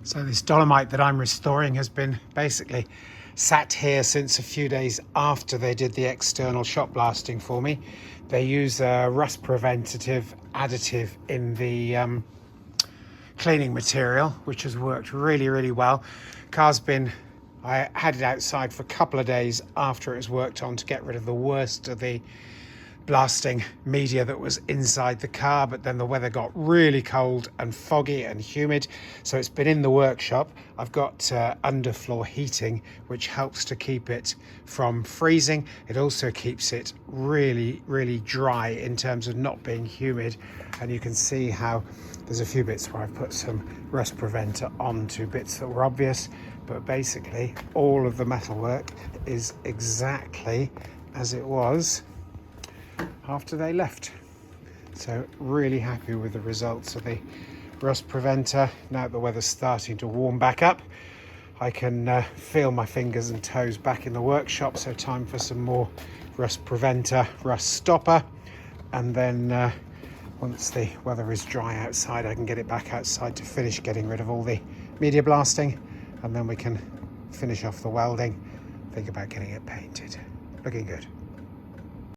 So this dolomite that I'm restoring has been basically sat here since a few days after they did the external shot blasting for me. They use a rust preventative additive in the cleaning material, which has worked really well. I had it outside for a couple of days after it was worked on to get rid of the worst of the blasting media that was inside the car, but then the weather got really cold and foggy and humid, so it's been in the workshop. I've got underfloor heating, which helps to keep it from freezing. It also keeps it really dry in terms of not being humid, and you can see how there's a few bits where I've put some rust preventer onto bits that were obvious, but basically all of the metalwork is exactly as it was after they left. So really happy with the results of the rust preventer. Now that the weather's starting to warm back up, I can feel my fingers and toes back in the workshop, so time for some more rust preventer, rust stopper, and then once the weather is dry outside, I can get it back outside to finish getting rid of all the media blasting, and then we can finish off the welding, think about getting it painted. Looking good.